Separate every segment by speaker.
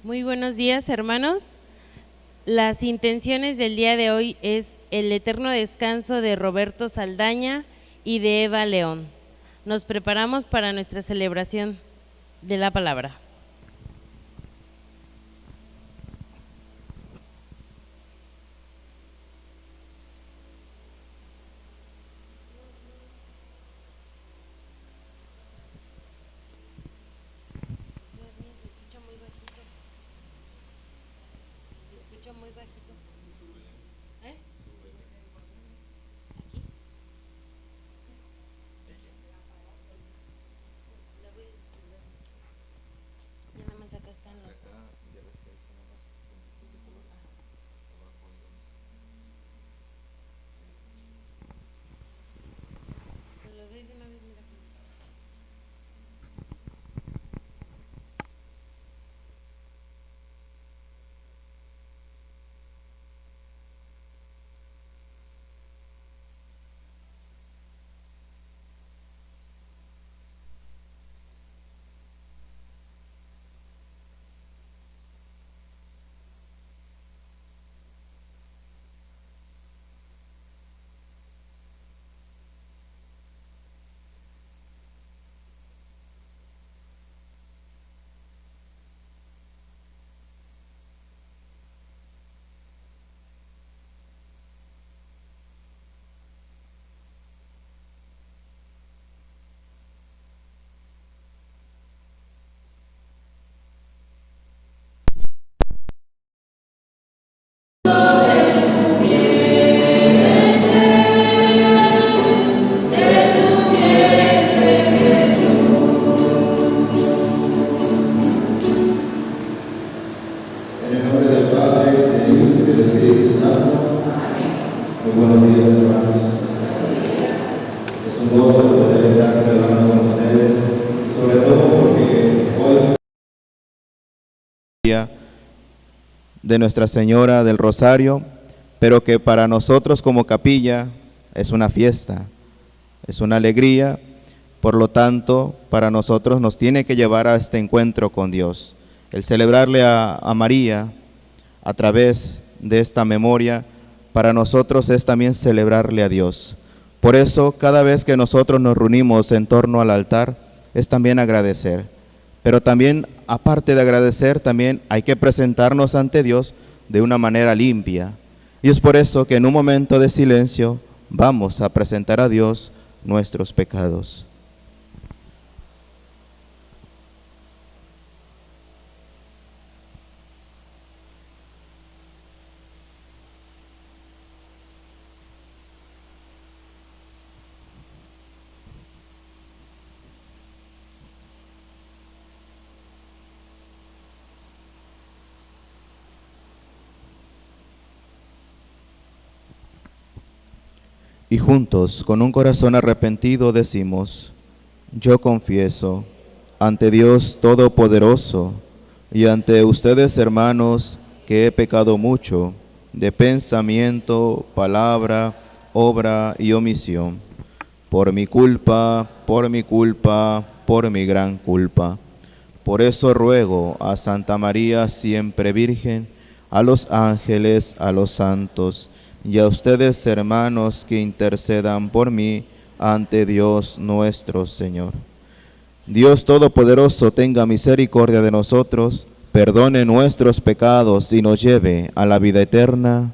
Speaker 1: Muy buenos días, hermanos. Las intenciones del día de hoy es el eterno descanso de Roberto Saldaña y de Eva León. Nos preparamos para nuestra celebración de la palabra.
Speaker 2: De Nuestra Señora del Rosario, pero que para nosotros como capilla es una fiesta, es una alegría. Por lo tanto, para nosotros nos tiene que llevar a este encuentro con Dios. El celebrarle a María a través de esta memoria, para nosotros es también celebrarle a Dios. Por eso, cada vez que nosotros nos reunimos en torno al altar, es también agradecer. Pero también, aparte de agradecer, también hay que presentarnos ante Dios de una manera limpia. Y es por eso que en un momento de silencio vamos a presentar a Dios nuestros pecados. Y juntos, con un corazón arrepentido, decimos: yo confieso ante Dios Todopoderoso y ante ustedes, hermanos, que he pecado mucho de pensamiento, palabra, obra y omisión, por mi culpa, por mi culpa, por mi gran culpa. Por eso ruego a Santa María, siempre Virgen, a los ángeles, a los santos, y a ustedes, hermanos, que intercedan por mí ante Dios nuestro Señor. Dios Todopoderoso tenga misericordia de nosotros, perdone nuestros pecados y nos lleve a la vida eterna.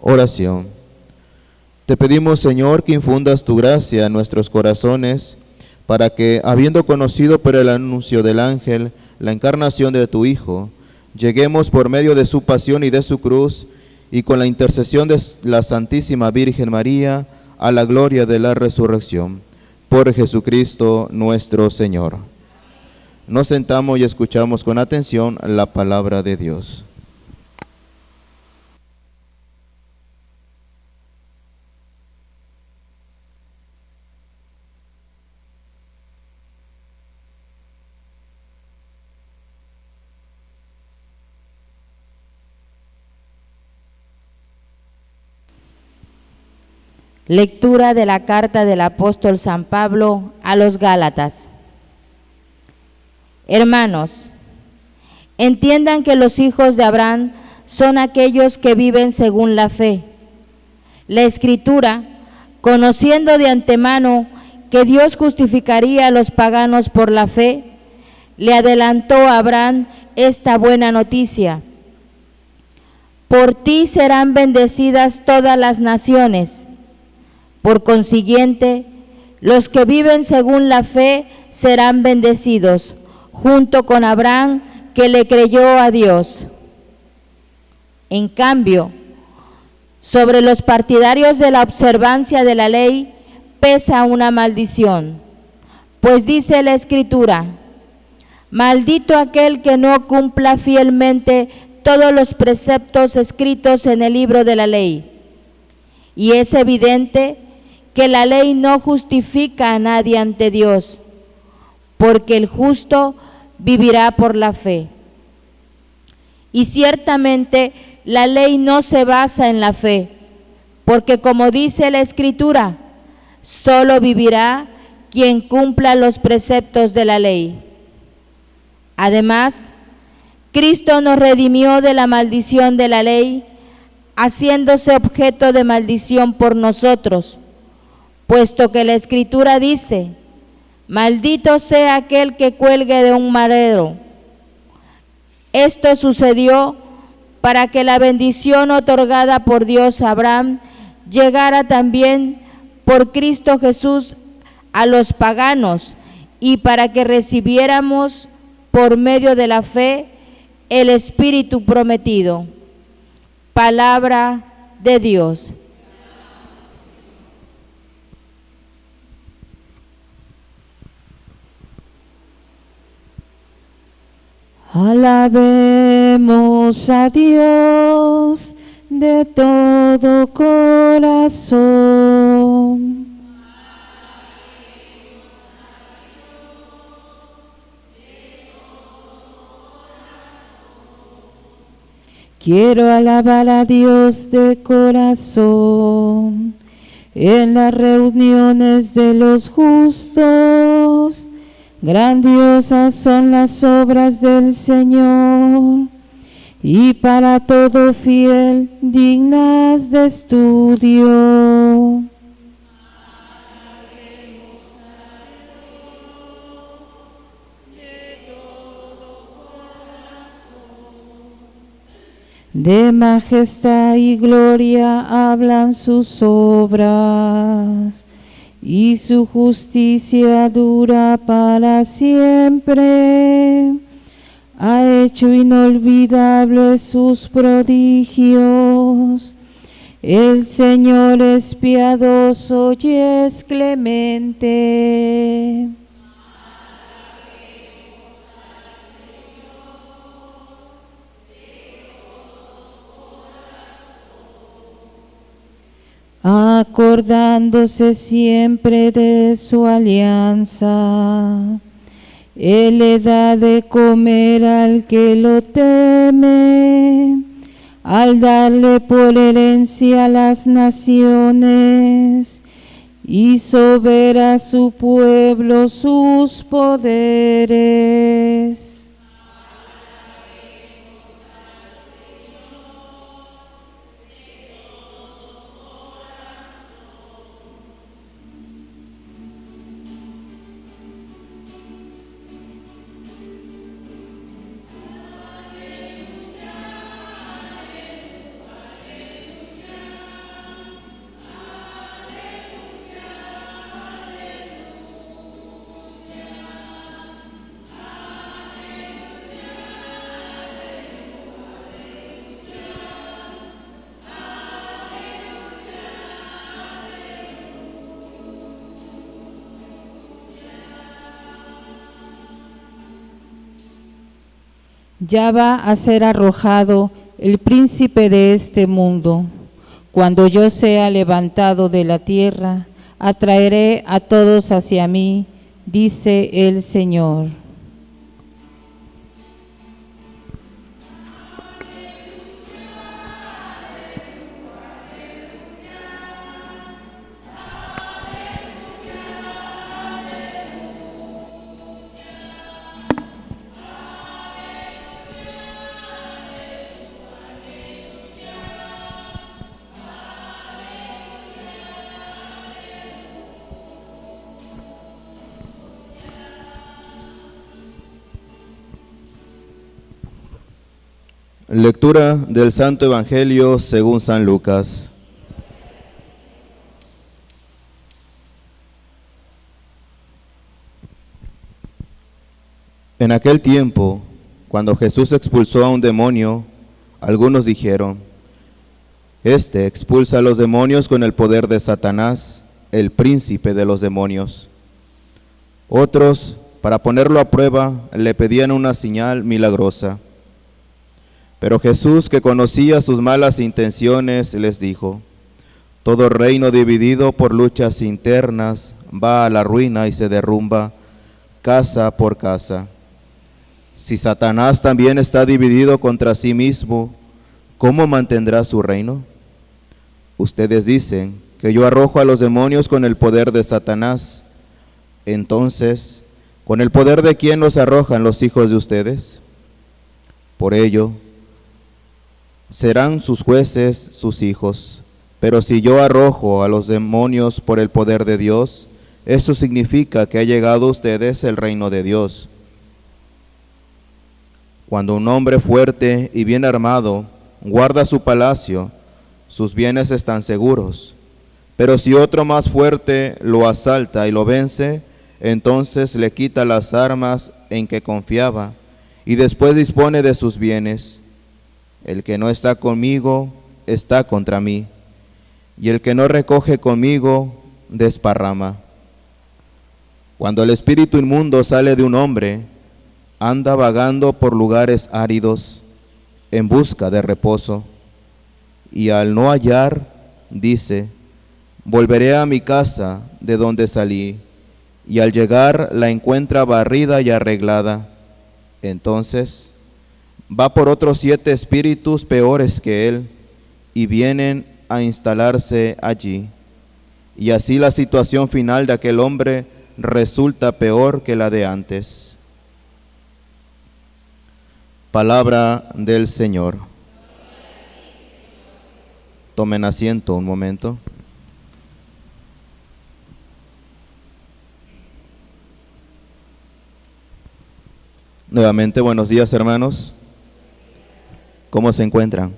Speaker 2: Oración. Te pedimos, Señor, que infundas tu gracia en nuestros corazones, para que, habiendo conocido por el anuncio del ángel la encarnación de tu Hijo, lleguemos por medio de su pasión y de su cruz, y con la intercesión de la Santísima Virgen María, a la gloria de la resurrección. Por Jesucristo nuestro Señor. Nos sentamos y escuchamos con atención la palabra de Dios.
Speaker 3: Lectura de la carta del apóstol San Pablo a los Gálatas. Hermanos, entiendan que los hijos de Abraham son aquellos que viven según la fe. La Escritura, conociendo de antemano que Dios justificaría a los paganos por la fe, le adelantó a Abraham esta buena noticia: por ti serán bendecidas todas las naciones. Por consiguiente, los que viven según la fe serán bendecidos, junto con Abraham, que le creyó a Dios. En cambio, sobre los partidarios de la observancia de la ley pesa una maldición, pues dice la Escritura: maldito aquel que no cumpla fielmente todos los preceptos escritos en el libro de la ley. Y es evidente que la ley no justifica a nadie ante Dios, porque el justo vivirá por la fe. Y ciertamente la ley no se basa en la fe, porque como dice la Escritura, solo vivirá quien cumpla los preceptos de la ley. Además, Cristo nos redimió de la maldición de la ley, haciéndose objeto de maldición por nosotros, puesto que la Escritura dice: maldito sea aquel que cuelgue de un madero. Esto sucedió para que la bendición otorgada por Dios a Abraham llegara también por Cristo Jesús a los paganos, y para que recibiéramos por medio de la fe el Espíritu prometido. Palabra de Dios. Alabemos a Dios de todo corazón. Quiero alabar a Dios de corazón en las reuniones de los justos. Grandiosas son las obras del Señor, y para todo fiel dignas de estudio. De majestad y gloria hablan sus obras, y su justicia dura para siempre. Ha hecho inolvidables sus prodigios. El Señor es piadoso y es clemente. Acordándose siempre de su alianza, Él le da de comer al que lo teme, al darle por herencia a las naciones, hizo ver a su pueblo sus poderes.
Speaker 4: Ya va a ser arrojado el príncipe de este mundo. Cuando yo sea levantado de la tierra, atraeré a todos hacia mí, dice el Señor.
Speaker 2: Lectura del Santo Evangelio según San Lucas. En aquel tiempo, cuando Jesús expulsó a un demonio, algunos dijeron: Este expulsa a los demonios con el poder de Satanás, el príncipe de los demonios. Otros, para ponerlo a prueba, le pedían una señal milagrosa. Pero Jesús, que conocía sus malas intenciones, les dijo: Todo reino dividido por luchas internas va a la ruina y se derrumba casa por casa. Si Satanás también está dividido contra sí mismo, ¿cómo mantendrá su reino? Ustedes dicen que yo arrojo a los demonios con el poder de Satanás. Entonces, ¿con el poder de quién los arrojan los hijos de ustedes? Por ello, serán sus jueces sus hijos. Pero si yo arrojo a los demonios por el poder de Dios, eso significa que ha llegado a ustedes el reino de Dios. Cuando un hombre fuerte y bien armado guarda su palacio, sus bienes están seguros. Pero si otro más fuerte lo asalta y lo vence, entonces le quita las armas en que confiaba y después dispone de sus bienes. El que no está conmigo está contra mí, y el que no recoge conmigo desparrama. Cuando el espíritu inmundo sale de un hombre, anda vagando por lugares áridos en busca de reposo, y al no hallar, dice: Volveré a mi casa de donde salí, y al llegar la encuentra barrida y arreglada. Entonces va por otros 7 espíritus peores que él, y vienen a instalarse allí. Y así la situación final de aquel hombre resulta peor que la de antes. Palabra del Señor. Tomen asiento un momento. Nuevamente, buenos días, hermanos. ¿Cómo se encuentran?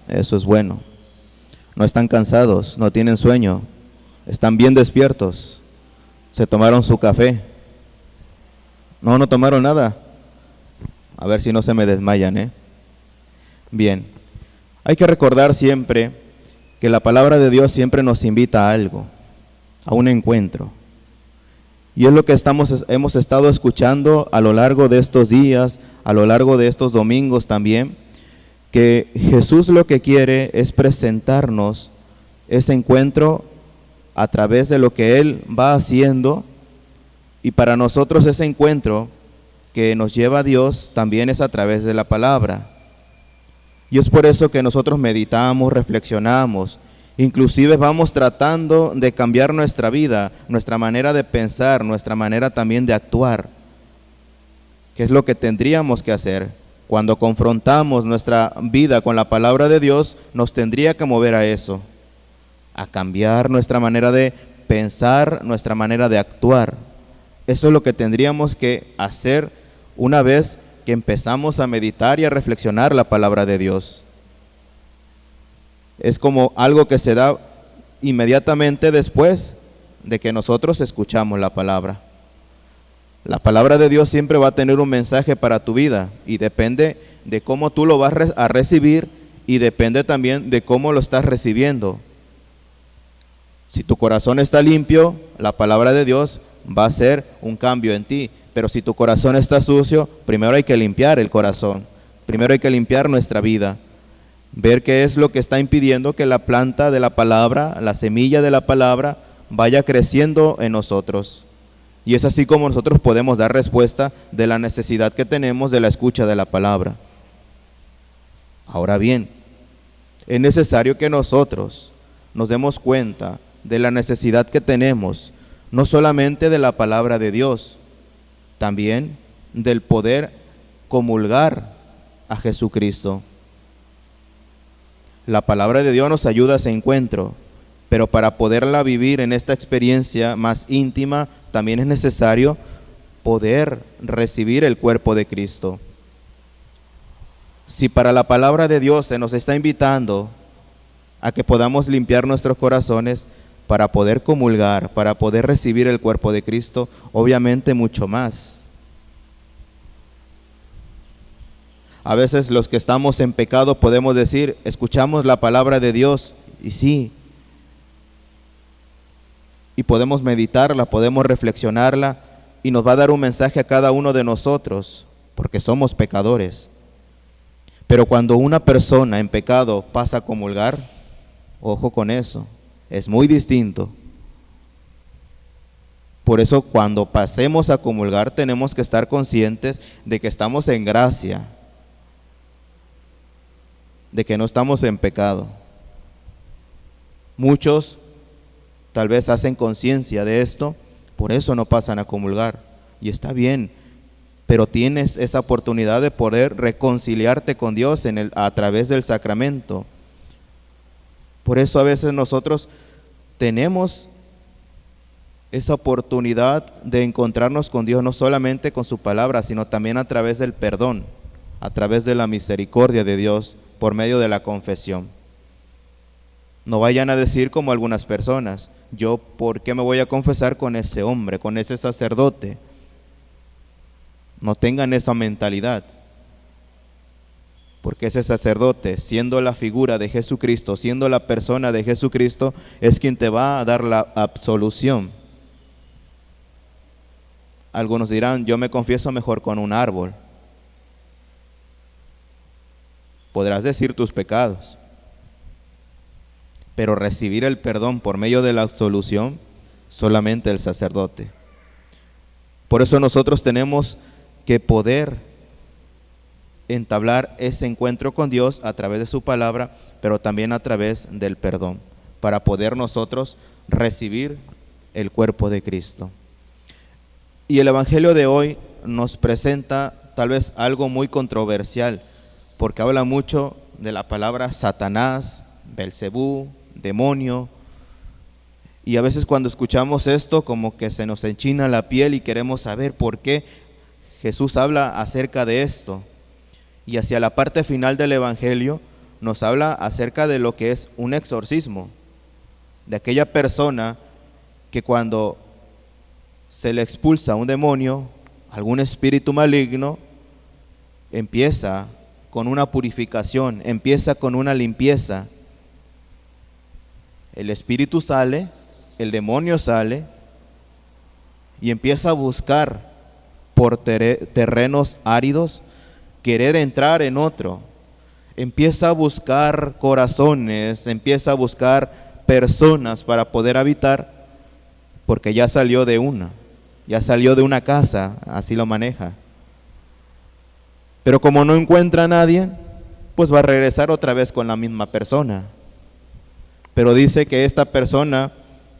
Speaker 2: Eso es bueno. No están cansados, no tienen sueño, están bien despiertos. Se tomaron su café. No tomaron nada. A ver si no se me desmayan, Bien. Hay que recordar siempre que la palabra de Dios siempre nos invita a algo, a un encuentro. Y es lo que hemos estado escuchando a lo largo de estos días, a lo largo de estos domingos también, que Jesús lo que quiere es presentarnos ese encuentro a través de lo que Él va haciendo, y para nosotros ese encuentro que nos lleva a Dios también es a través de la palabra. Y es por eso que nosotros meditamos, reflexionamos, inclusive vamos tratando de cambiar nuestra vida, nuestra manera de pensar, nuestra manera también de actuar. ¿Qué es lo que tendríamos que hacer? Cuando confrontamos nuestra vida con la palabra de Dios, nos tendría que mover a eso, a cambiar nuestra manera de pensar, nuestra manera de actuar. Eso es lo que tendríamos que hacer una vez que empezamos a meditar y a reflexionar la palabra de Dios. Es como algo que se da inmediatamente después de que nosotros escuchamos la palabra. La palabra de Dios siempre va a tener un mensaje para tu vida, y depende de cómo tú lo vas a recibir, y depende también de cómo lo estás recibiendo. Si tu corazón está limpio, la palabra de Dios va a hacer un cambio en ti. Pero si tu corazón está sucio, primero hay que limpiar el corazón, primero hay que limpiar nuestra vida, ver qué es lo que está impidiendo que la planta de la palabra, la semilla de la palabra, vaya creciendo en nosotros. Y es así como nosotros podemos dar respuesta de la necesidad que tenemos de la escucha de la palabra. Ahora bien, es necesario que nosotros nos demos cuenta de la necesidad que tenemos, no solamente de la palabra de Dios, también del poder comulgar a Jesucristo. La palabra de Dios nos ayuda a ese encuentro, pero para poderla vivir en esta experiencia más íntima, también es necesario poder recibir el cuerpo de Cristo. Si para la palabra de Dios se nos está invitando a que podamos limpiar nuestros corazones para poder comulgar, para poder recibir el cuerpo de Cristo, obviamente mucho más. A veces los que estamos en pecado podemos decir, escuchamos la palabra de Dios, y sí, y podemos meditarla, podemos reflexionarla, y nos va a dar un mensaje a cada uno de nosotros, porque somos pecadores. Pero cuando una persona en pecado pasa a comulgar, ojo con eso, es muy distinto. Por eso cuando pasemos a comulgar tenemos que estar conscientes de que estamos en gracia, de que no estamos en pecado. Muchos tal vez hacen conciencia de esto, por eso no pasan a comulgar, y está bien, pero tienes esa oportunidad de poder reconciliarte con Dios a través del sacramento. Por eso a veces nosotros tenemos esa oportunidad de encontrarnos con Dios, no solamente con su palabra, sino también a través del perdón, a través de la misericordia de Dios, por medio de la confesión. No vayan a decir como algunas personas, yo ¿por qué me voy a confesar con ese hombre, con ese sacerdote? No tengan esa mentalidad, porque ese sacerdote, siendo la figura de Jesucristo, siendo la persona de Jesucristo, es quien te va a dar la absolución. Algunos dirán, yo me confieso mejor con un árbol. Podrás decir tus pecados, pero recibir el perdón por medio de la absolución, solamente el sacerdote. Por eso nosotros tenemos que poder entablar ese encuentro con Dios a través de su palabra, pero también a través del perdón, para poder nosotros recibir el cuerpo de Cristo. Y el Evangelio de hoy nos presenta tal vez algo muy controversial, porque habla mucho de la palabra Satanás, Belcebú, demonio, y a veces cuando escuchamos esto como que se nos enchina la piel y queremos saber por qué Jesús habla acerca de esto. Y hacia la parte final del Evangelio nos habla acerca de lo que es un exorcismo, de aquella persona que cuando se le expulsa un demonio, algún espíritu maligno, empieza con una purificación, empieza con una limpieza. El espíritu sale, el demonio sale y empieza a buscar por terrenos áridos, querer entrar en otro. Empieza a buscar corazones, empieza a buscar personas para poder habitar, porque ya salió de una casa, así lo maneja. Pero como no encuentra a nadie, pues va a regresar otra vez con la misma persona. Pero dice que esta persona,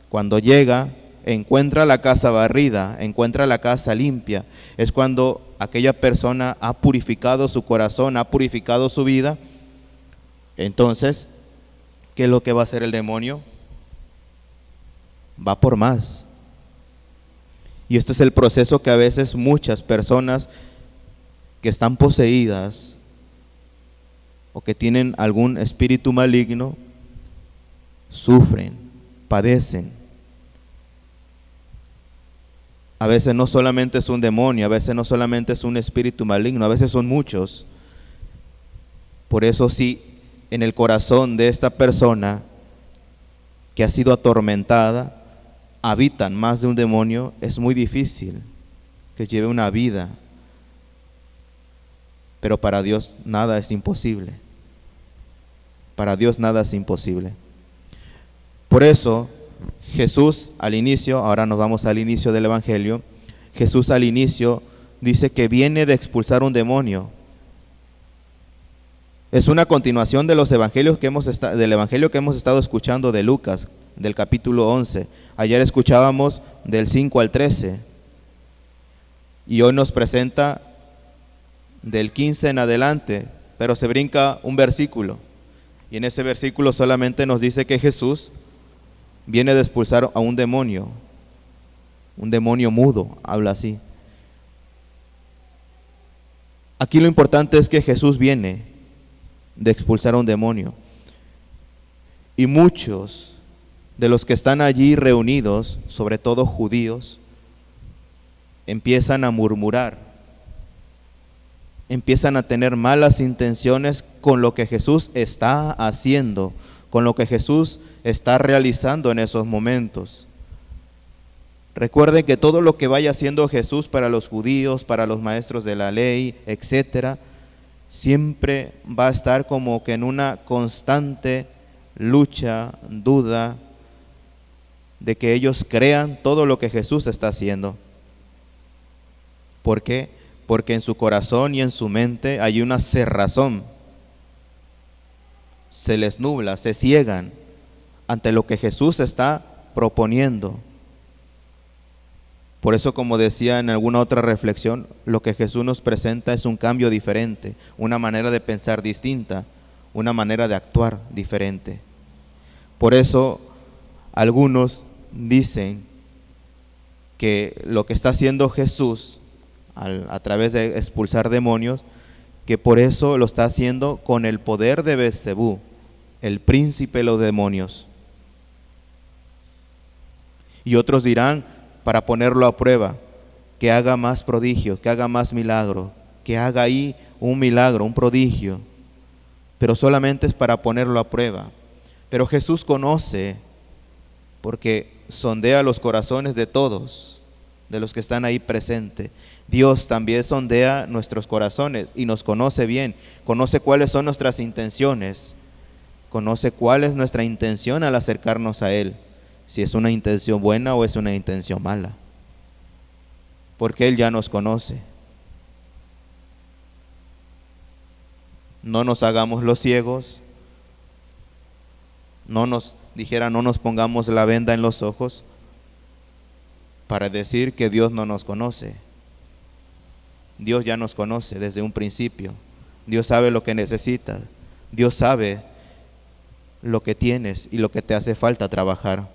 Speaker 2: cuando llega, encuentra la casa barrida, encuentra la casa limpia. Es cuando aquella persona ha purificado su corazón, ha purificado su vida. Entonces, ¿qué es lo que va a hacer el demonio? Va por más. Y este es el proceso que a veces muchas personas que están poseídas o que tienen algún espíritu maligno sufren, padecen. A veces no solamente es un demonio, a veces no solamente es un espíritu maligno, a veces son muchos. Por eso si en el corazón de esta persona que ha sido atormentada habitan más de un demonio, es muy difícil. que lleve una vida, pero para Dios nada es imposible. Para Dios nada es imposible. Por eso Jesús al inicio, ahora nos vamos al inicio del Evangelio, Jesús al inicio dice que viene de expulsar un demonio. Es una continuación de los evangelios del evangelio que hemos estado escuchando de Lucas, del capítulo 11. Ayer escuchábamos del 5 al 13. Y hoy nos presenta del 15 en adelante, pero se brinca un versículo. Y en ese versículo solamente nos dice que Jesús viene de expulsar a un demonio mudo, habla así. Aquí lo importante es que Jesús viene de expulsar a un demonio. Y muchos de los que están allí reunidos, sobre todo judíos, empiezan a murmurar, empiezan a tener malas intenciones con lo que Jesús está haciendo, con lo que Jesús está realizando en esos momentos. Recuerden que todo lo que vaya haciendo Jesús para los judíos, para los maestros de la ley, etcétera, siempre va a estar como que en una constante lucha, duda, de que ellos crean todo lo que Jesús está haciendo. ¿Por qué? Porque en su corazón y en su mente hay una cerrazón. Se les nubla, se ciegan ante lo que Jesús está proponiendo. Por eso, como decía en alguna otra reflexión, lo que Jesús nos presenta es un cambio diferente, una manera de pensar distinta, una manera de actuar diferente. Por eso, algunos dicen que lo que está haciendo Jesús a través de expulsar demonios, que por eso lo está haciendo con el poder de Beelzebú, el príncipe de los demonios. Y otros dirán, para ponerlo a prueba, que haga más prodigios, que haga más milagros, que haga ahí un milagro, un prodigio, pero solamente es para ponerlo a prueba. Pero Jesús conoce, porque sondea los corazones de todos, de los que están ahí presentes. Dios también sondea nuestros corazones y nos conoce bien, conoce cuáles son nuestras intenciones, conoce cuál es nuestra intención al acercarnos a Él, si es una intención buena o es una intención mala, porque Él ya nos conoce. No nos hagamos los ciegos, no nos pongamos la venda en los ojos para decir que Dios no nos conoce. Dios ya nos conoce desde un principio. Dios sabe lo que necesitas. Dios sabe lo que tienes y lo que te hace falta trabajar.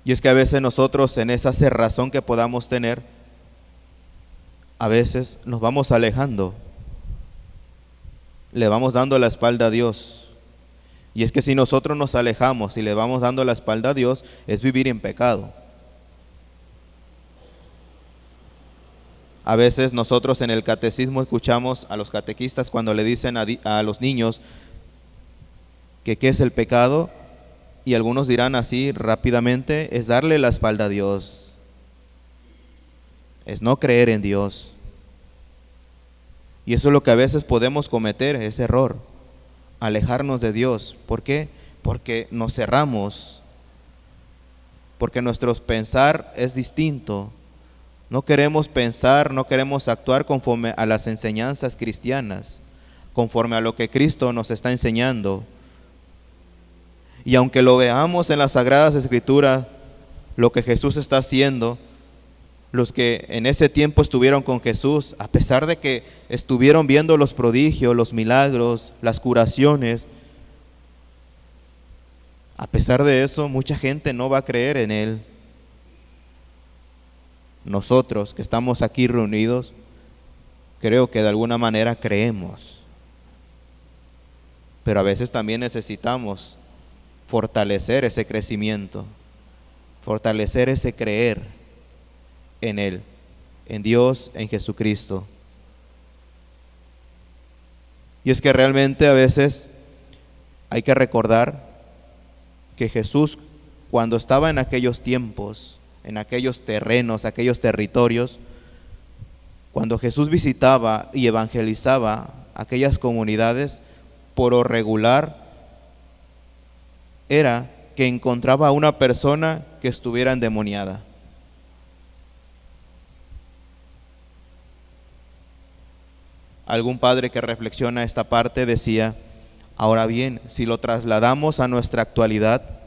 Speaker 2: Y es que a veces nosotros, en esa cerrazón que podamos tener, a veces nos vamos alejando, le vamos dando la espalda a Dios. Y es que si nosotros nos alejamos y le vamos dando la espalda a Dios, es vivir en pecado. A veces nosotros en el catecismo escuchamos a los catequistas cuando le dicen a los niños que qué es el pecado, y algunos dirán así rápidamente, es darle la espalda a Dios, es no creer en Dios. Y eso es lo que a veces podemos cometer, ese error, alejarnos de Dios. ¿Por qué? Porque nos cerramos, porque nuestro pensar es distinto. No queremos pensar, no queremos actuar conforme a las enseñanzas cristianas, conforme a lo que Cristo nos está enseñando. Y aunque lo veamos en las Sagradas Escrituras, lo que Jesús está haciendo, los que en ese tiempo estuvieron con Jesús, a pesar de que estuvieron viendo los prodigios, los milagros, las curaciones, a pesar de eso, mucha gente no va a creer en Él. Nosotros que estamos aquí reunidos, creo que de alguna manera creemos, pero a veces también necesitamos fortalecer ese crecimiento, fortalecer ese creer en Él, en Dios, en Jesucristo. Y es que realmente a veces hay que recordar que Jesús, cuando estaba en aquellos tiempos, en aquellos terrenos, aquellos territorios, cuando Jesús visitaba y evangelizaba aquellas comunidades, por lo regular era que encontraba a una persona que estuviera endemoniada. Algún padre que reflexiona esta parte decía: ahora bien, si lo trasladamos a nuestra actualidad,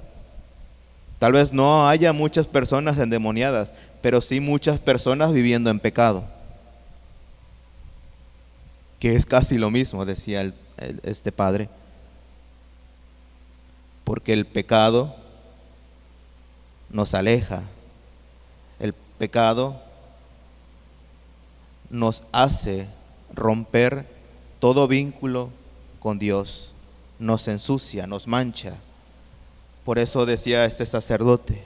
Speaker 2: tal vez no haya muchas personas endemoniadas, pero sí muchas personas viviendo en pecado, que es casi lo mismo, decía este padre, porque el pecado nos aleja, el pecado nos hace romper todo vínculo con Dios, nos ensucia, nos mancha. Por eso decía este sacerdote,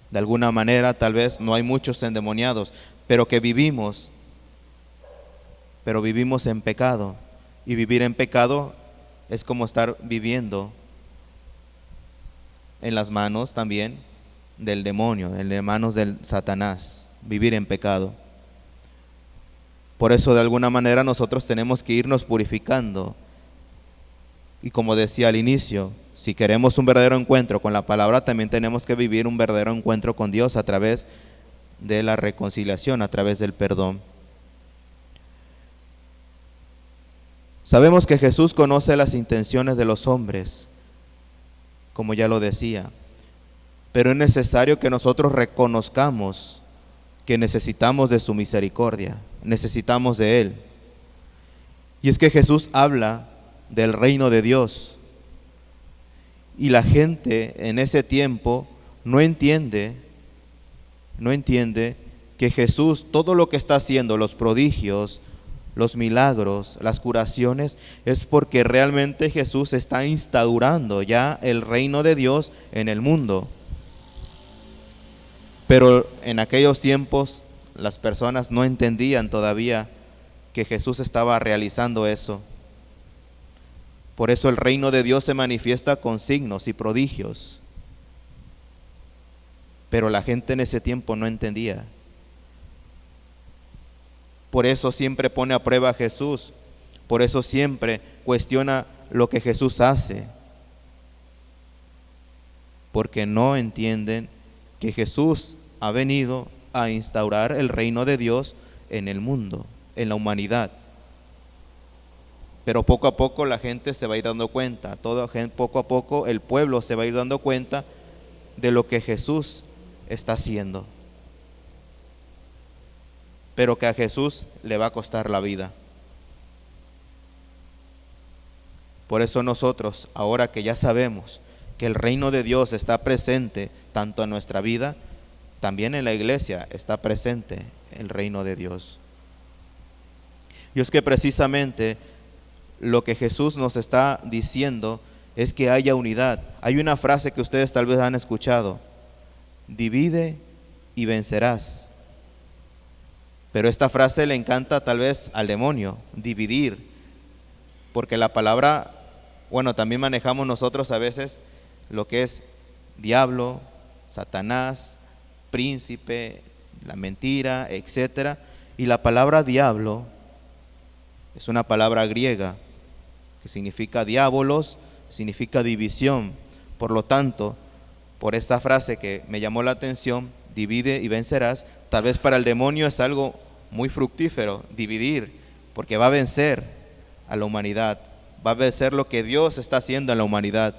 Speaker 2: de alguna manera tal vez no hay muchos endemoniados, pero vivimos en pecado, y vivir en pecado es como estar viviendo en las manos también del demonio, en las manos del Satanás, vivir en pecado. Por eso de alguna manera nosotros tenemos que irnos purificando, y como decía al inicio, si queremos un verdadero encuentro con la palabra, también tenemos que vivir un verdadero encuentro con Dios a través de la reconciliación, a través del perdón. Sabemos que Jesús conoce las intenciones de los hombres, como ya lo decía, pero es necesario que nosotros reconozcamos que necesitamos de su misericordia, necesitamos de Él. Y es que Jesús habla del reino de Dios, y la gente en ese tiempo no entiende que Jesús, todo lo que está haciendo, los prodigios, los milagros, las curaciones, es porque realmente Jesús está instaurando ya el reino de Dios en el mundo. Pero en aquellos tiempos las personas no entendían todavía que Jesús estaba realizando eso. Por eso el reino de Dios se manifiesta con signos y prodigios. Pero la gente en ese tiempo no entendía. Por eso siempre pone a prueba a Jesús. Por eso siempre cuestiona lo que Jesús hace. Porque no entienden que Jesús ha venido a instaurar el reino de Dios en el mundo, en la humanidad. Pero poco a poco la gente se va a ir dando cuenta, poco a poco el pueblo se va a ir dando cuenta de lo que Jesús está haciendo. Pero que a Jesús le va a costar la vida. Por eso nosotros, ahora que ya sabemos que el reino de Dios está presente tanto en nuestra vida, también en la iglesia está presente el reino de Dios. Y es que precisamente lo que Jesús nos está diciendo es que haya unidad. Hay una frase que ustedes tal vez han escuchado: divide y vencerás. Pero esta frase le encanta tal vez al demonio, dividir, porque la palabra, también manejamos nosotros a veces lo que es diablo, Satanás, príncipe, la mentira, etcétera. Y la palabra diablo es una palabra griega que significa diabolos, significa división. Por lo tanto, por esta frase que me llamó la atención, divide y vencerás, tal vez para el demonio es algo muy fructífero, dividir, porque va a vencer a la humanidad, va a vencer lo que Dios está haciendo en la humanidad.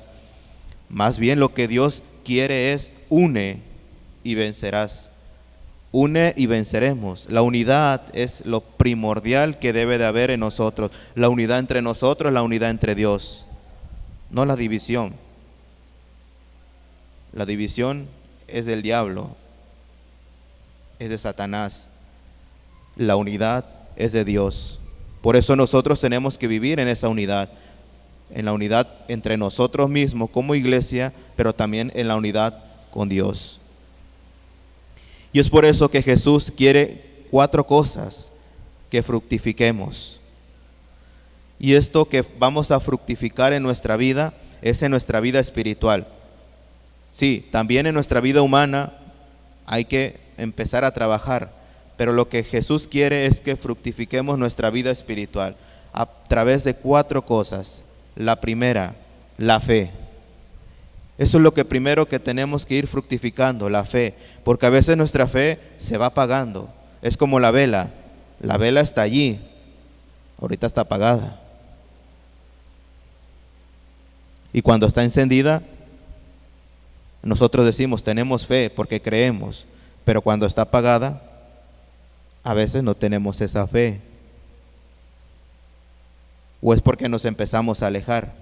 Speaker 2: Más bien lo que Dios quiere es une y vencerás. Une y venceremos. La unidad es lo primordial que debe de haber en nosotros. La unidad entre nosotros, la unidad entre Dios. No la división. La división es del diablo, es de Satanás. La unidad es de Dios. Por eso nosotros tenemos que vivir en esa unidad. En la unidad entre nosotros mismos como iglesia, pero también en la unidad con Dios. Y es por eso que Jesús quiere 4 cosas: que fructifiquemos. Y esto que vamos a fructificar en nuestra vida es en nuestra vida espiritual. Sí, también en nuestra vida humana hay que empezar a trabajar. Pero lo que Jesús quiere es que fructifiquemos nuestra vida espiritual a través de 4 cosas. La primera, la fe. Eso es lo que primero que tenemos que ir fructificando, la fe, porque a veces nuestra fe se va apagando. Es como la vela está allí, ahorita está apagada. Y cuando está encendida, nosotros decimos tenemos fe porque creemos, pero cuando está apagada, a veces no tenemos esa fe. O es porque nos empezamos a alejar.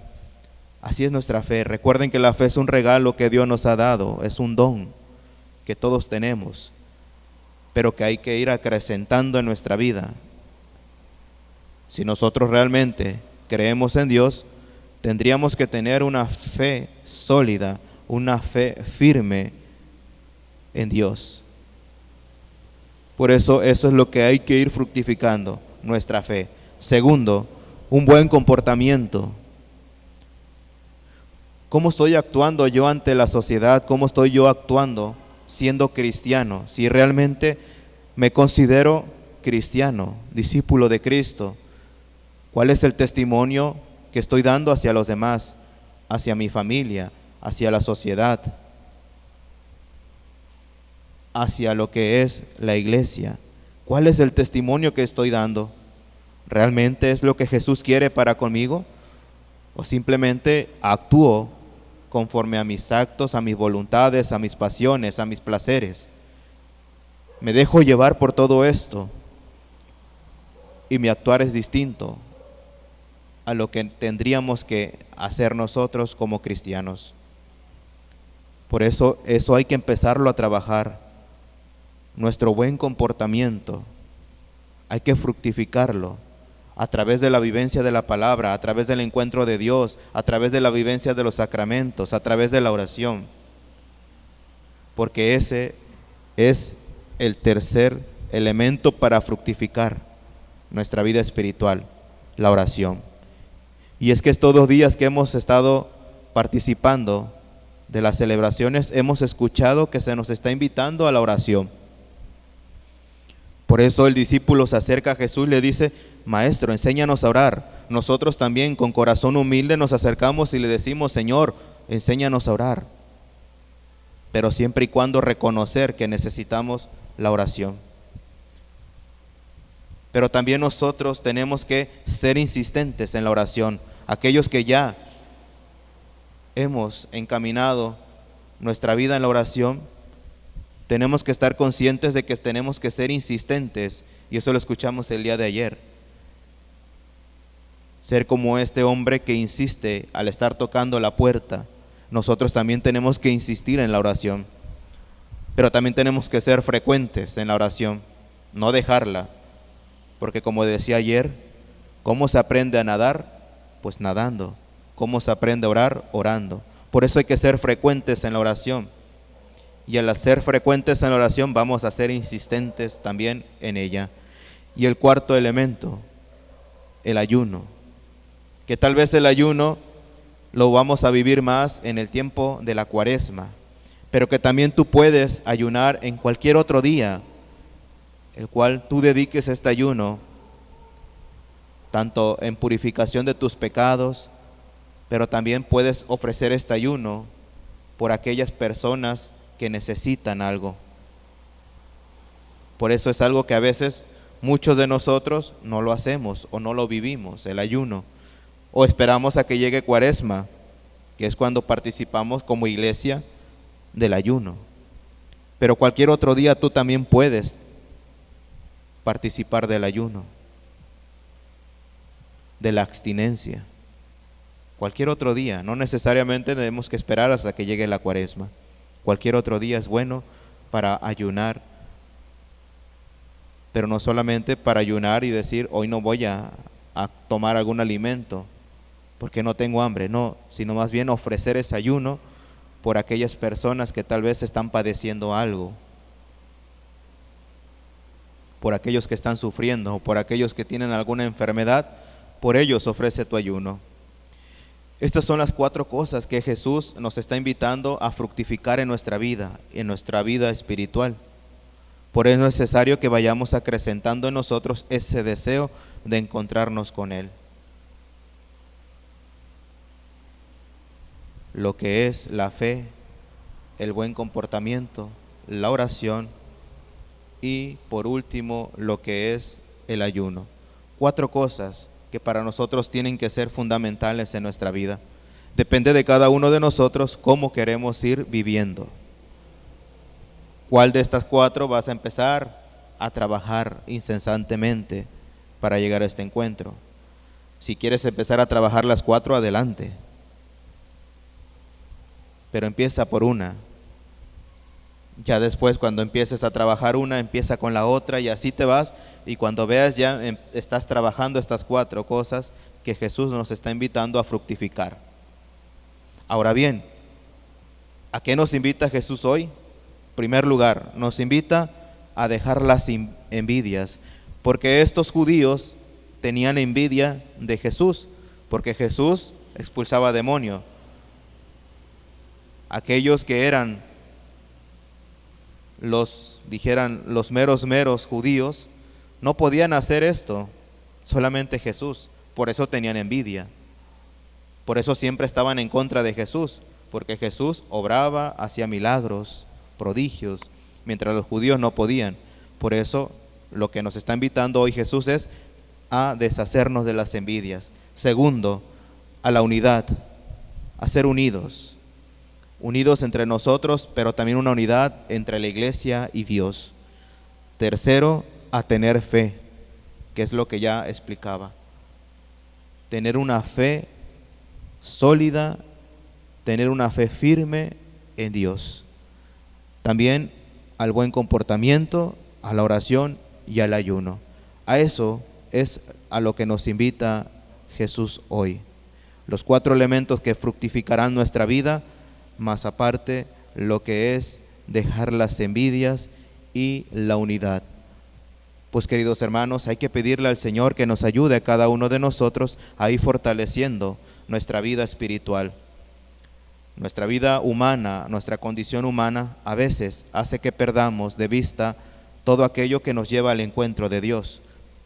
Speaker 2: Así es nuestra fe. Recuerden que la fe es un regalo que Dios nos ha dado, es un don que todos tenemos, pero que hay que ir acrecentando en nuestra vida. Si nosotros realmente creemos en Dios, tendríamos que tener una fe sólida, una fe firme en Dios. Por eso es lo que hay que ir fructificando, nuestra fe. Segundo, un buen comportamiento. ¿Cómo estoy actuando yo ante la sociedad? ¿Cómo estoy yo actuando siendo cristiano? Si realmente me considero cristiano, discípulo de Cristo, ¿cuál es el testimonio que estoy dando hacia los demás, hacia mi familia, hacia la sociedad, hacia lo que es la iglesia? ¿Cuál es el testimonio que estoy dando? ¿Realmente es lo que Jesús quiere para conmigo? ¿O simplemente actúo conforme a mis actos, a mis voluntades, a mis pasiones, a mis placeres? Me dejo llevar por todo esto y mi actuar es distinto a lo que tendríamos que hacer nosotros como cristianos. Por eso hay que empezarlo a trabajar. Nuestro buen comportamiento hay que fructificarlo a través de la vivencia de la palabra, a través del encuentro de Dios, a través de la vivencia de los sacramentos, a través de la oración. Porque ese es el tercer elemento para fructificar nuestra vida espiritual, la oración. Y es que estos 2 días que hemos estado participando de las celebraciones, hemos escuchado que se nos está invitando a la oración. Por eso el discípulo se acerca a Jesús y le dice: Maestro, enséñanos a orar. Nosotros también con corazón humilde nos acercamos y le decimos: Señor, enséñanos a orar. Pero siempre y cuando reconocer que necesitamos la oración. Pero también nosotros tenemos que ser insistentes en la oración. Aquellos que ya hemos encaminado nuestra vida en la oración, tenemos que estar conscientes de que tenemos que ser insistentes, y eso lo escuchamos el día de ayer. Ser como este hombre que insiste al estar tocando la puerta. Nosotros también tenemos que insistir en la oración, pero también tenemos que ser frecuentes en la oración, no dejarla, porque como decía ayer, ¿cómo se aprende a nadar? Pues nadando. ¿Cómo se aprende a orar? Orando. Por eso hay que ser frecuentes en la oración. Y al ser frecuentes en la oración vamos a ser insistentes también en ella. Y el cuarto elemento, el ayuno. Que tal vez el ayuno lo vamos a vivir más en el tiempo de la Cuaresma, pero que también tú puedes ayunar en cualquier otro día, el cual tú dediques este ayuno, tanto en purificación de tus pecados, pero también puedes ofrecer este ayuno por aquellas personas que necesitan algo. Por eso es algo que a veces muchos de nosotros no lo hacemos o no lo vivimos, el ayuno, o esperamos a que llegue Cuaresma, que es cuando participamos como iglesia del ayuno. Pero cualquier otro día tú también puedes participar del ayuno, de la abstinencia. Cualquier otro día, no necesariamente tenemos que esperar hasta que llegue la Cuaresma. Cualquier otro día es bueno para ayunar, pero no solamente para ayunar y decir hoy no voy a tomar algún alimento porque no tengo hambre, no, sino más bien ofrecer ese ayuno por aquellas personas que tal vez están padeciendo algo, por aquellos que están sufriendo, por aquellos que tienen alguna enfermedad, por ellos ofrece tu ayuno. Estas son las 4 cosas que Jesús nos está invitando a fructificar en nuestra vida espiritual. Por eso es necesario que vayamos acrecentando en nosotros ese deseo de encontrarnos con Él. Lo que es la fe, el buen comportamiento, la oración y por último lo que es el ayuno. 4 cosas que para nosotros tienen que ser fundamentales en nuestra vida. Depende de cada uno de nosotros cómo queremos ir viviendo. ¿Cuál de estas 4 vas a empezar a trabajar incesantemente para llegar a este encuentro? Si quieres empezar a trabajar las 4, adelante. Pero empieza por una. Ya después, cuando empieces a trabajar una, empieza con la otra y así te vas. Y cuando veas ya estás trabajando estas 4 cosas que Jesús nos está invitando a fructificar. Ahora bien, ¿a qué nos invita Jesús hoy? En primer lugar, nos invita a dejar las envidias, porque estos judíos tenían envidia de Jesús, porque Jesús expulsaba demonios. Aquellos que eran los meros judíos no podían hacer esto, solamente Jesús. Por eso tenían envidia. Por eso siempre estaban en contra de Jesús, porque Jesús obraba, hacía milagros, prodigios, mientras los judíos no podían. Por eso lo que nos está invitando hoy Jesús es a deshacernos de las envidias. Segundo, a la unidad, a ser unidos entre nosotros, pero también una unidad entre la iglesia y Dios. Tercero, a tener fe, que es lo que ya explicaba. Tener una fe sólida, tener una fe firme en Dios. También al buen comportamiento, a la oración y al ayuno. A eso es a lo que nos invita Jesús hoy. Los 4 elementos que fructificarán nuestra vida, más aparte lo que es dejar las envidias y la unidad. Pues queridos hermanos, hay que pedirle al Señor que nos ayude a cada uno de nosotros a ir fortaleciendo nuestra vida espiritual. Nuestra vida humana, nuestra condición humana a veces hace que perdamos de vista todo aquello que nos lleva al encuentro de Dios.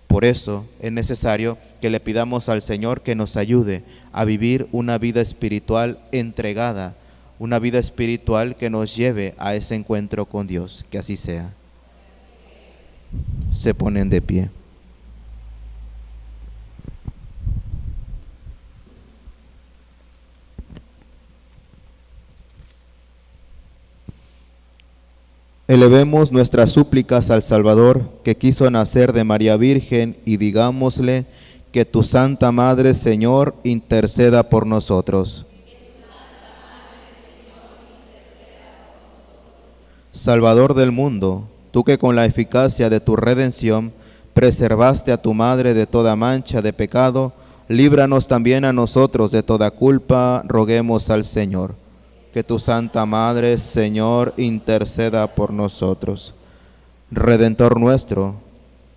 Speaker 2: Por eso es necesario que le pidamos al Señor que nos ayude a vivir una vida espiritual entregada, una vida espiritual que nos lleve a ese encuentro con Dios. Que así sea. Se ponen de pie. Elevemos nuestras súplicas al Salvador, que quiso nacer de María Virgen, y digámosle que tu Santa Madre, Señor, interceda por nosotros. Salvador del mundo, tú que con la eficacia de tu redención preservaste a tu Madre de toda mancha de pecado, líbranos también a nosotros de toda culpa, roguemos al Señor. Que tu Santa Madre, Señor, interceda por nosotros. Redentor nuestro,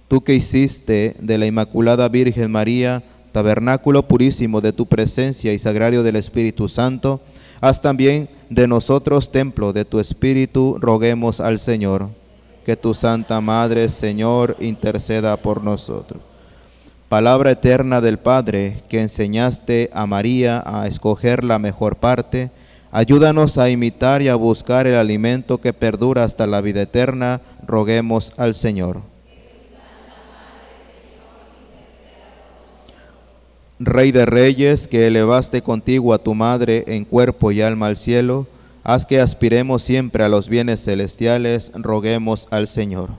Speaker 2: tú que hiciste de la Inmaculada Virgen María tabernáculo purísimo de tu presencia y sagrario del Espíritu Santo, haz también de nosotros templo de tu Espíritu, roguemos al Señor. Que tu Santa Madre, Señor, interceda por nosotros. Palabra eterna del Padre, que enseñaste a María a escoger la mejor parte, ayúdanos a imitar y a buscar el alimento que perdura hasta la vida eterna, roguemos al Señor. Rey de Reyes, que elevaste contigo a tu Madre en cuerpo y alma al cielo, haz que aspiremos siempre a los bienes celestiales, roguemos al Señor.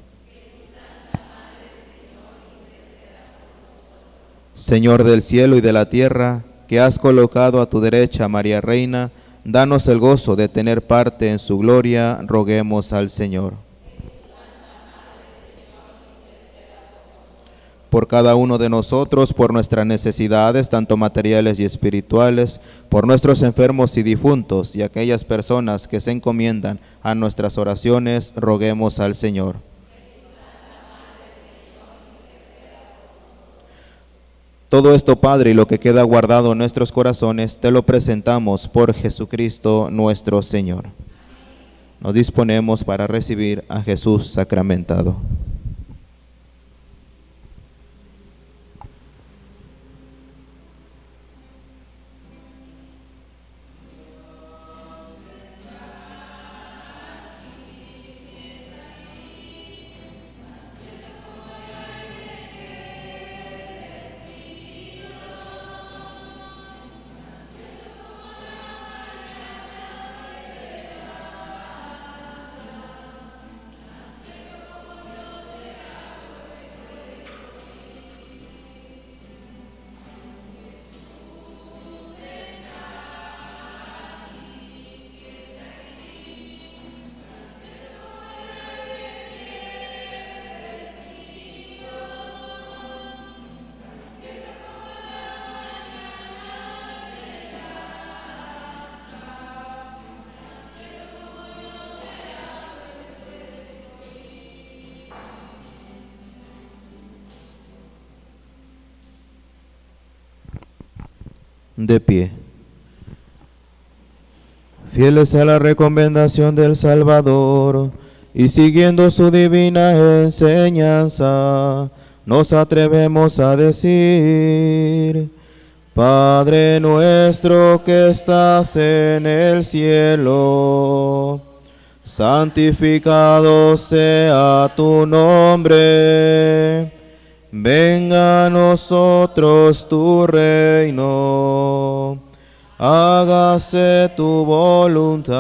Speaker 2: Señor del cielo y de la tierra, que has colocado a tu derecha a María Reina, danos el gozo de tener parte en su gloria, roguemos al Señor. Por cada uno de nosotros, por nuestras necesidades, tanto materiales y espirituales, por nuestros enfermos y difuntos, y aquellas personas que se encomiendan a nuestras oraciones, roguemos al Señor. Todo esto, Padre, y lo que queda guardado en nuestros corazones, te lo presentamos por Jesucristo nuestro Señor. Nos disponemos para recibir a Jesús sacramentado. De pie. Fieles a la recomendación del Salvador y siguiendo su divina enseñanza, nos atrevemos a decir: Padre nuestro que estás en el cielo, santificado sea tu nombre. Venga a nosotros tu reino, hágase tu voluntad,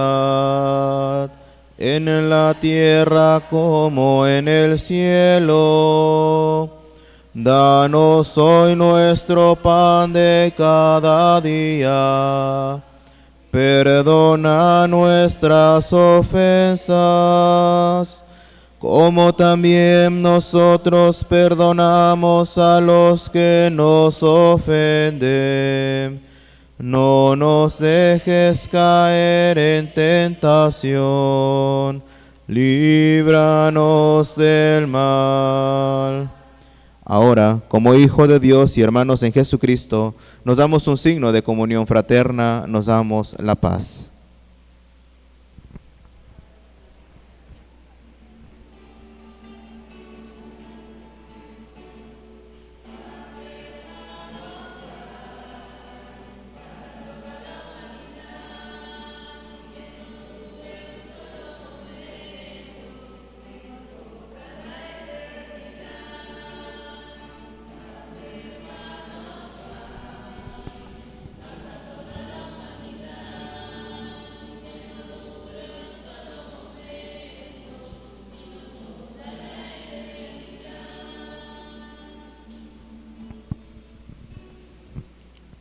Speaker 2: en la tierra como en el cielo. Danos hoy nuestro pan de cada día, perdona nuestras ofensas, como también nosotros perdonamos a los que nos ofenden. No nos dejes caer en tentación, líbranos del mal. Ahora, como hijo de Dios y hermanos en Jesucristo, nos damos un signo de comunión fraterna, nos damos la paz.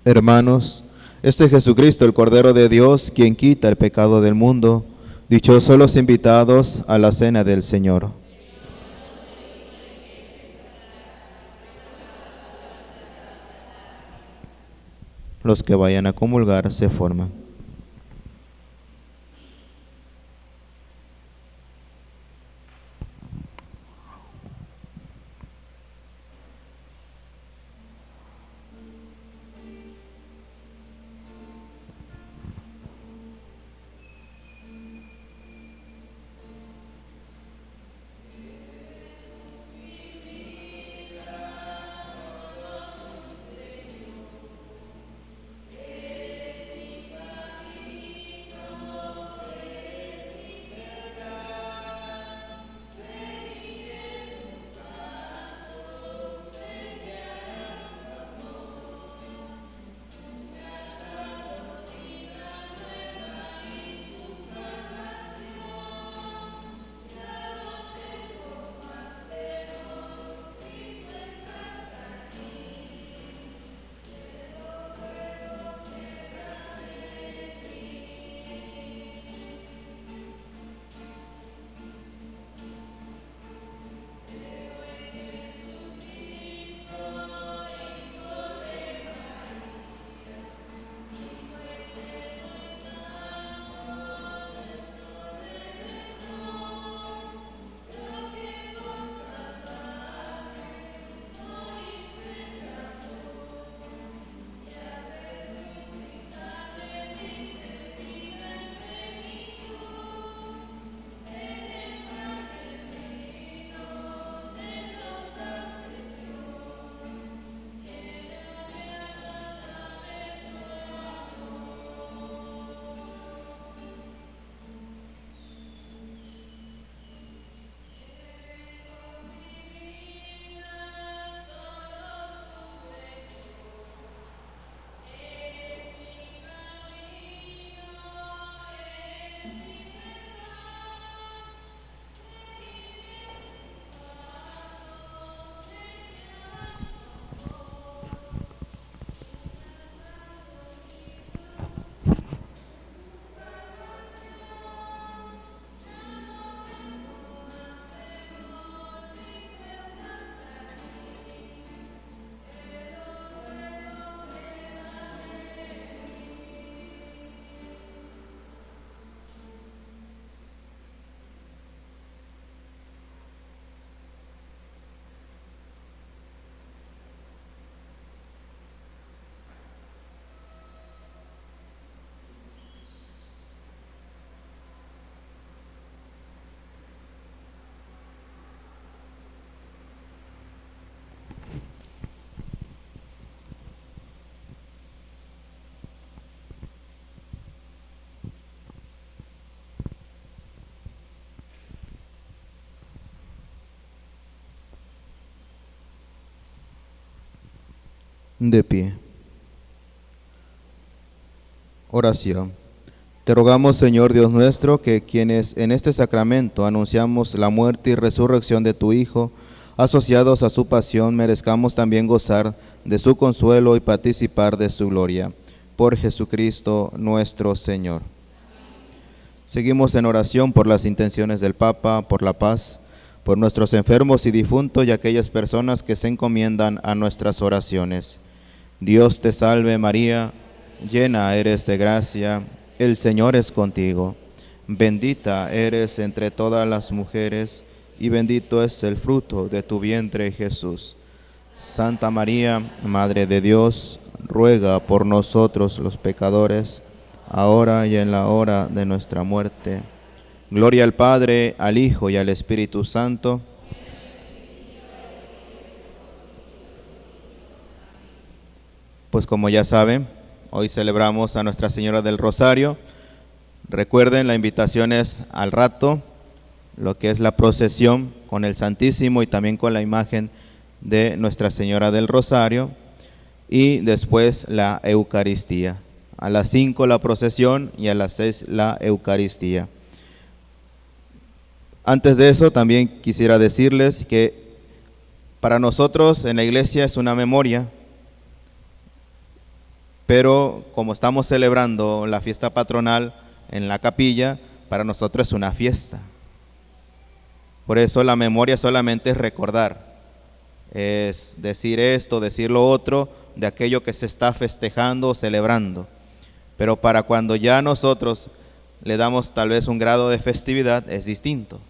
Speaker 2: Hermanos, este es Jesucristo, el Cordero de Dios, quien quita el pecado del mundo. Dichosos los invitados a la cena del Señor. Los que vayan a comulgar se forman. De pie. Oración. Te rogamos, Señor Dios nuestro, que quienes en este sacramento anunciamos la muerte y resurrección de tu Hijo, asociados a su pasión, merezcamos también gozar de su consuelo y participar de su gloria. Por Jesucristo nuestro Señor. Seguimos en oración por las intenciones del Papa, por la paz, por nuestros enfermos y difuntos y aquellas personas que se encomiendan a nuestras oraciones. Dios te salve María, llena eres de gracia, el Señor es contigo. Bendita eres entre todas las mujeres y bendito es el fruto de tu vientre, Jesús. Santa María, Madre de Dios, ruega por nosotros los pecadores, ahora y en la hora de nuestra muerte. Gloria al Padre, al Hijo y al Espíritu Santo. Pues como ya saben, hoy celebramos a Nuestra Señora del Rosario. Recuerden, la invitación es al rato, lo que es la procesión con el Santísimo y también con la imagen de Nuestra Señora del Rosario, y después la Eucaristía. A las 5 la procesión y a las 6 la Eucaristía. Antes de eso, también quisiera decirles que para nosotros en la iglesia es una memoria, pero como estamos celebrando la fiesta patronal en la capilla, para nosotros es una fiesta. Por eso la memoria solamente es recordar, es decir esto, decir lo otro, de aquello que se está festejando o celebrando. Pero para cuando ya nosotros le damos tal vez un grado de festividad, es distinto.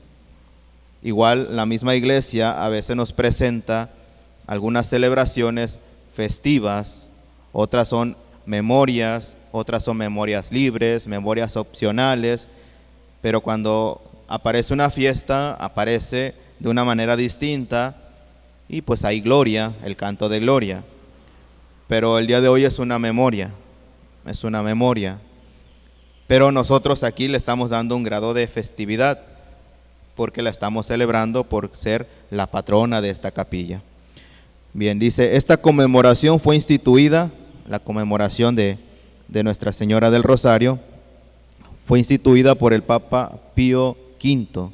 Speaker 2: Igual la misma iglesia a veces nos presenta algunas celebraciones festivas, otras son memorias, otras son memorias libres, memorias opcionales, pero cuando aparece una fiesta, aparece de una manera distinta y pues hay gloria, el canto de gloria. Pero el día de hoy es una memoria, pero nosotros aquí le estamos dando un grado de festividad, porque la estamos celebrando por ser la patrona de esta capilla. Bien, dice, esta conmemoración fue instituida, la conmemoración de Nuestra Señora del Rosario, fue instituida por el Papa Pío V,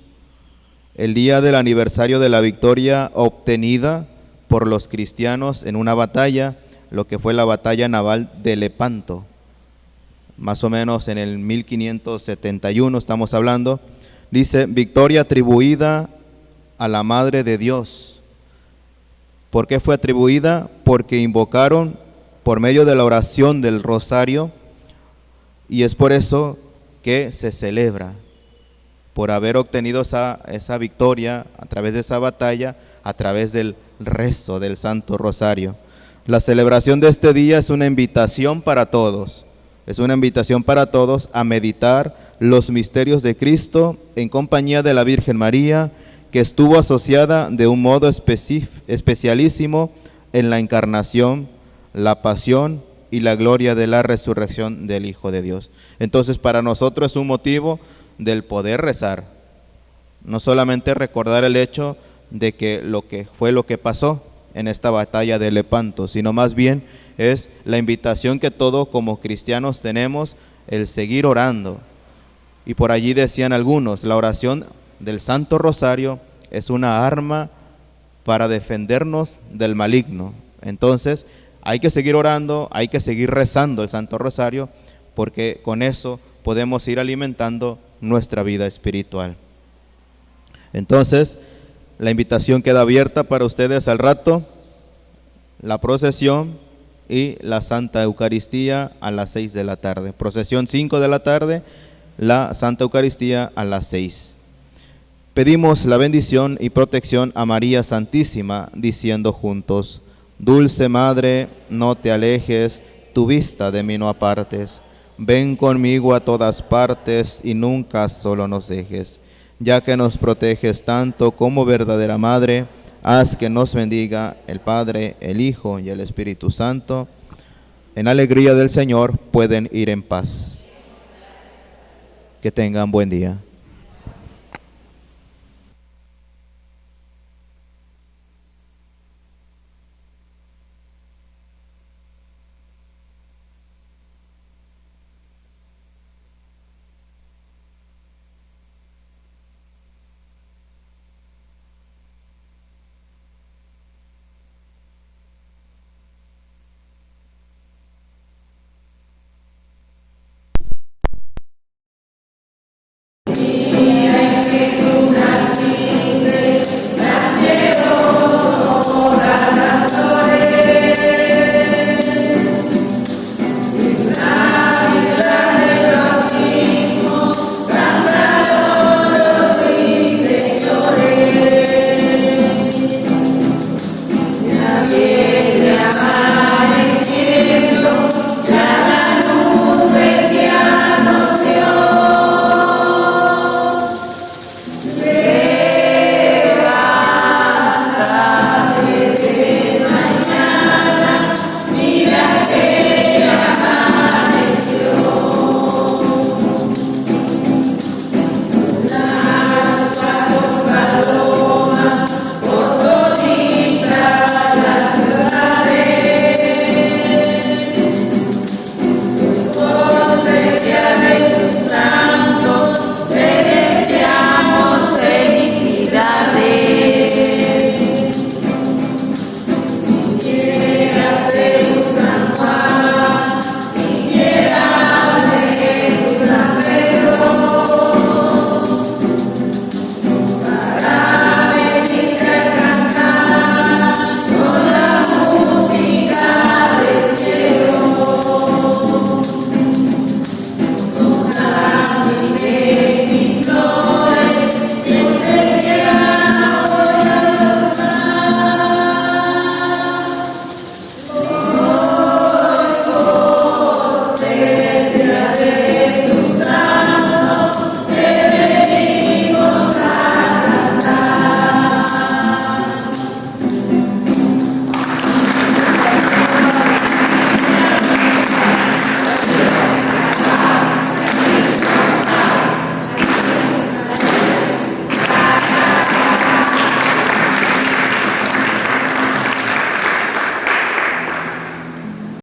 Speaker 2: el día del aniversario de la victoria obtenida por los cristianos en una batalla, lo que fue la batalla naval de Lepanto, más o menos en el 1571 estamos hablando. Dice, victoria atribuida a la Madre de Dios. ¿Por qué fue atribuida? Porque invocaron por medio de la oración del rosario, y es por eso que se celebra, por haber obtenido esa victoria a través de esa batalla, a través del rezo del Santo Rosario. La celebración de este día es una invitación para todos, a meditar los misterios de Cristo en compañía de la Virgen María, que estuvo asociada de un modo especialísimo en la encarnación, la pasión y la gloria de la resurrección del Hijo de Dios. Entonces, para nosotros es un motivo del poder rezar, no solamente recordar el hecho de que lo que pasó en esta batalla de Lepanto, sino más bien es la invitación que todos como cristianos tenemos, el seguir orando. Y por allí decían algunos, la oración del Santo Rosario es una arma para defendernos del maligno. Entonces hay que seguir orando, hay que seguir rezando el Santo Rosario, porque con eso podemos ir alimentando nuestra vida espiritual. Entonces la invitación queda abierta para ustedes al rato, la procesión y la Santa Eucaristía a las 6 de la tarde. Procesión 5 de la tarde, la Santa Eucaristía a las 6. Pedimos la bendición y protección a María Santísima, diciendo juntos, Dulce Madre, no te alejes, tu vista de mí no apartes. Ven conmigo a todas partes y nunca solo nos dejes. Ya que nos proteges tanto como verdadera Madre, haz que nos bendiga el Padre, el Hijo y el Espíritu Santo. En alegría del Señor pueden ir en paz. Que tengan buen día.